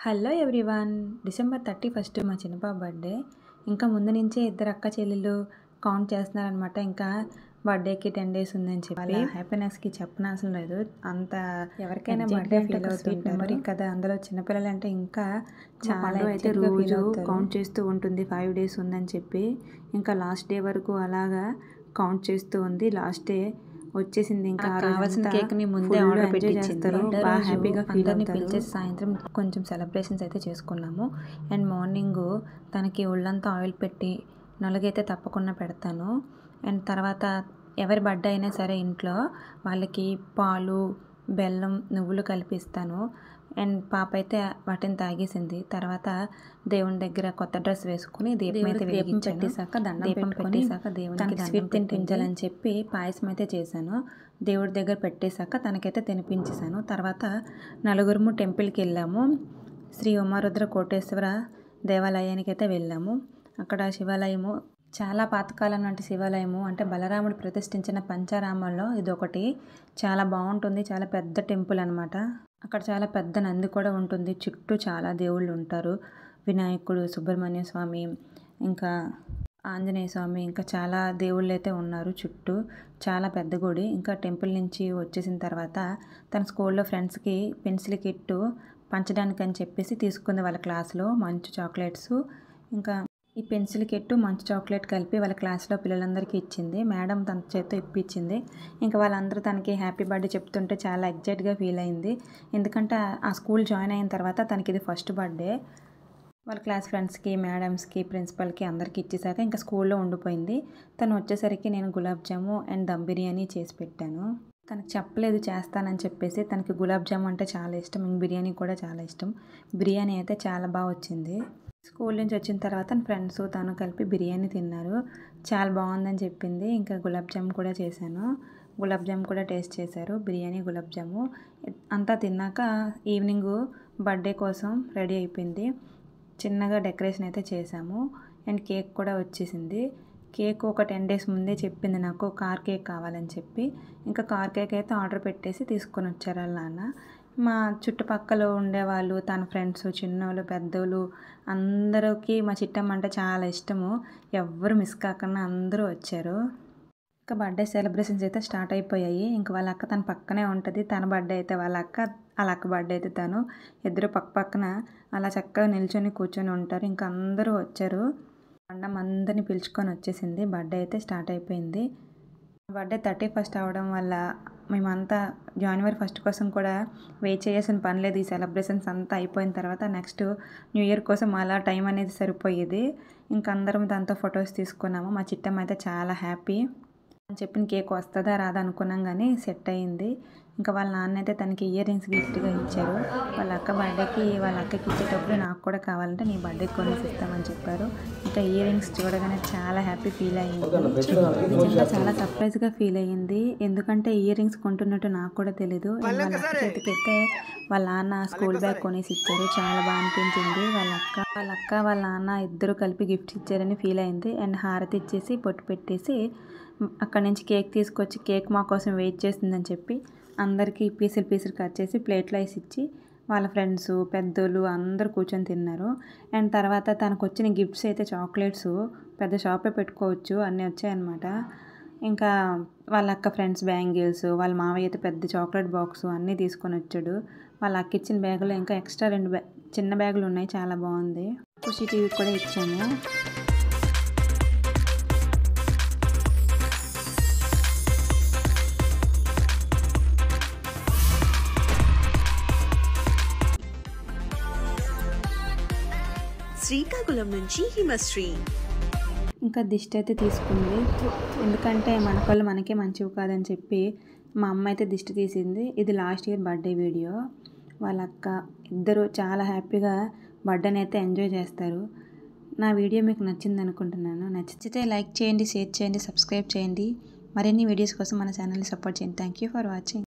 Hello everyone. December 31 మా చిన్న పాప బర్త్డే. ఇంకా ముందు నుంచే ఇద్దరు అక్క చెల్లెళ్ళు కౌంట్ చేస్తున్నారనమాట. ఇంకా బర్త్డేకి 10 days ఉందని చెప్పి వాళ్ళ హ్యాపీనెస్కి చెప్పనవసరం లేదు. అంత ఎవరికైనా బర్త్డే ఫీల్ అవుతుంది మెమరీ కదా. అందులో చిన్నపిల్లలు అంటే ఇంకా చాలా అయితే రోజు కౌంట్ చేస్తూ ఉంటుంది 5 days ఉందని చెప్పి. ఇంకా లాస్ట్ డే వరకు అలాగా కౌంట్ చేస్తూ ఉంది. లాస్ట్ డే వచ్చేసింది. ఇంకా కావాల్సిన కేక్ని ముందే ఆర్డర్ పెట్టించేస్తారు. బాగా హ్యాపీగా ఫీల్ అవుతారు. పిలిచేసి సాయంత్రం కొంచెం సెలబ్రేషన్స్ అయితే చేసుకున్నాము. అండ్ మార్నింగ్ తనకి ఒళ్ళంతా ఆయిల్ పెట్టి నలుగైతే తప్పకుండా పెడతాను. అండ్ తర్వాత ఎవరి బర్త్డే అయినా సరే ఇంట్లో వాళ్ళకి పాలు బెల్లం నువ్వులు కలిపిస్తాను. అండ్ పాప అయితే వాటిని తాగేసింది. తర్వాత దేవుని దగ్గర కొత్త డ్రెస్ వేసుకుని దీపం అయితే పెట్టేశాక దీపం పెట్టేశాక దేవునికి స్వీట్ తినిపించాలని చెప్పి పాయసం అయితే చేశాను. దేవుడి దగ్గర పెట్టేశాక తనకైతే తినిపించేశాను. తర్వాత నలుగురము టెంపుల్కి వెళ్ళాము. శ్రీ ఉమారుద్ర కోటేశ్వర దేవాలయానికి అయితే వెళ్ళాము. అక్కడ శివాలయము చాలా పాతకాలం నాటి శివాలయము. అంటే బలరాముడు ప్రతిష్ఠించిన పంచారామాల్లో ఇదొకటి. చాలా బాగుంటుంది. చాలా పెద్ద టెంపుల్ అనమాట. అక్కడ చాలా పెద్ద నంది కూడా ఉంటుంది. చుట్టూ చాలా దేవుళ్ళు ఉంటారు. వినాయకుడు, సుబ్రహ్మణ్య స్వామి, ఇంకా ఆంజనేయ స్వామి, ఇంకా చాలా దేవుళ్ళు అయితే ఉన్నారు చుట్టూ. చాలా పెద్ద గుడి. ఇంకా టెంపుల్ నుంచి వచ్చేసిన తర్వాత తన స్కూల్లో ఫ్రెండ్స్కి పెన్సిల్ కిట్టు పంచడానికి అని చెప్పేసి తీసుకుంది వాళ్ళ క్లాస్లో. మంచు చాక్లెట్స్, ఇంకా ఈ పెన్సిల్ కిట్టు మంచు చాక్లెట్ కలిపి వాళ్ళ క్లాస్లో పిల్లలందరికీ ఇచ్చింది. మేడం తన చేత్తో ఇప్పించింది. ఇంకా వాళ్ళందరూ తనకి హ్యాపీ బర్త్డే చెప్తుంటే చాలా ఎగ్జైట్గా ఫీల్ అయింది. ఎందుకంటే ఆ స్కూల్ జాయిన్ అయిన తర్వాత తనకి ఇది ఫస్ట్ బర్త్డే. వాళ్ళ క్లాస్ ఫ్రెండ్స్కి, మేడమ్స్కి, ప్రిన్సిపల్కి అందరికీ ఇచ్చేసాక ఇంకా స్కూల్లో ఉండిపోయింది. తను వచ్చేసరికి నేను గులాబ్ జాము అండ్ దమ్ బిర్యానీ చేసి పెట్టాను. తనకు చెప్పలేదు చేస్తానని చెప్పేసి. తనకి గులాబ్ జాము అంటే చాలా ఇష్టం. ఇంక బిర్యానీ కూడా చాలా ఇష్టం. బిర్యానీ అయితే చాలా బాగా వచ్చింది. స్కూల్ నుంచి వచ్చిన తర్వాత ఫ్రెండ్స్ తను కలిపి బిర్యానీ తిన్నారు. చాలా బాగుందని చెప్పింది. ఇంకా గులాబ్ జామ్ కూడా చేశాను. గులాబ్ జామ్ కూడా టేస్ట్ చేశారు. బిర్యానీ, గులాబ్ జాము అంతా తిన్నాక ఈవినింగ్ బర్త్డే కోసం రెడీ అయిపోయింది. చిన్నగా డెకరేషన్ అయితే చేశాము. అండ్ కేక్ కూడా వచ్చేసింది. కేక్ ఒక 10 days ముందే చెప్పింది నాకు కార్ కేక్ కావాలని చెప్పి. ఇంకా కార్ కేక్ అయితే ఆర్డర్ పెట్టేసి తీసుకొని వచ్చారు వాళ్ళ నాన్న. మా చుట్టుపక్కల ఉండేవాళ్ళు, తన ఫ్రెండ్స్, చిన్నోళ్ళు, పెద్దోళ్ళు అందరికీ మా చిట్టమ్మ అంటే చాలా ఇష్టము. ఎవ్వరు మిస్ కాకుండా అందరూ వచ్చారు. ఇంకా బర్త్డే సెలబ్రేషన్స్ అయితే స్టార్ట్ అయిపోయాయి. ఇంకా వాళ్ళ అక్క తన పక్కనే ఉంటుంది. తన బర్త్డే అయితే వాళ్ళ అక్క బర్త్డే అయితే తను. ఇద్దరు పక్కన అలా చక్కగా నిల్చొని కూర్చొని ఉంటారు. ఇంకా అందరూ వచ్చారు. అన్నం అందరినీ పిలుచుకొని వచ్చేసింది. బర్త్డే అయితే స్టార్ట్ అయిపోయింది. బర్త్డే 31st అవడం వల్ల మేమంతా January 1st కోసం కూడా వెయిట్ చేయాల్సిన పని లేదు. ఈ సెలబ్రేషన్స్ అంతా అయిపోయిన తర్వాత నెక్స్ట్ న్యూ ఇయర్ కోసం అలా టైం అనేది సరిపోయేది. ఇంకా అందరం దాంతో ఫొటోస్ తీసుకున్నాము. మా చిట్టమ్మ అయితే చాలా హ్యాపీ. అని చెప్పిన కేక్ వస్తుందా రాదా అనుకున్నాం కానీ సెట్ అయ్యింది. ఇంకా వాళ్ళ నాన్న అయితే తనకి ఇయర్ రింగ్స్ గిఫ్ట్గా ఇచ్చారు. వాళ్ళ అక్క బర్త్డేకి వాళ్ళ అక్కకి ఇచ్చేటప్పుడు నాకు కూడా కావాలంటే నీ బర్త్డేకి కొనేసి ఇస్తామని చెప్పారు. ఇంకా ఇయర్ రింగ్స్ చూడగానే చాలా హ్యాపీ ఫీల్ అయ్యింది. నిజంగా చాలా సర్ప్రైజ్గా ఫీల్ అయ్యింది. ఎందుకంటే ఇయర్ రింగ్స్ కొంటున్నట్టు నాకు కూడా తెలీదు. వాళ్ళ అక్క చేతికైతే వాళ్ళ నాన్న స్కూల్ బ్యాగ్ కొనేసి ఇచ్చారు. చాలా బాగా అనిపించింది. వాళ్ళ నాన్న ఇద్దరు కలిపి గిఫ్ట్స్ ఇచ్చారని ఫీల్ అయింది. అండ్ హారతి ఇచ్చేసి పొట్టు పెట్టేసి అక్కడి నుంచి కేక్ తీసుకొచ్చి కేక్ మా కోసం వెయిట్ చేస్తుందని చెప్పి అందరికీ పీసులు కట్ చేసి ప్లేట్లో వేసి ఇచ్చి వాళ్ళ ఫ్రెండ్స్, పెద్దోళ్ళు అందరూ కూర్చొని తిన్నారు. అండ్ తర్వాత తనకు వచ్చిన గిఫ్ట్స్ అయితే చాక్లెట్స్ పెద్ద షాపే పెట్టుకోవచ్చు అన్నీ వచ్చాయన్నమాట. ఇంకా వాళ్ళ అక్క ఫ్రెండ్స్ బ్యాంగిల్స్, వాళ్ళ మావయ్య అయితే పెద్ద చాక్లెట్ బాక్స్ అన్నీ తీసుకొని వచ్చాడు. వాళ్ళ అక్క ఇచ్చిన బ్యాగులో ఇంకా ఎక్స్ట్రా 2 చిన్న బ్యాగులు ఉన్నాయి. చాలా బాగుంది. ఖుషి టీవీ కూడా ఇచ్చాము. శ్రీకాకుళం నుంచి హిమశ్రీ. ఇంకా దిష్టి అయితే తీసుకుంది. ఎందుకంటే మన కళ్ళు మనకే మంచివి కాదని చెప్పి మా అమ్మ అయితే దిష్టి తీసింది. ఇది లాస్ట్ ఇయర్ బర్త్డే వీడియో. వాళ్ళ అక్క ఇద్దరు చాలా హ్యాపీగా బర్త్డేని అయితే ఎంజాయ్ చేస్తారు. నా వీడియో మీకు నచ్చింది అనుకుంటున్నాను. నచ్చితే లైక్ చేయండి, షేర్ చేయండి, సబ్స్క్రైబ్ చేయండి. మరిన్ని వీడియోస్ కోసం మన ఛానల్ని సపోర్ట్ చేయండి. Thank you for watching.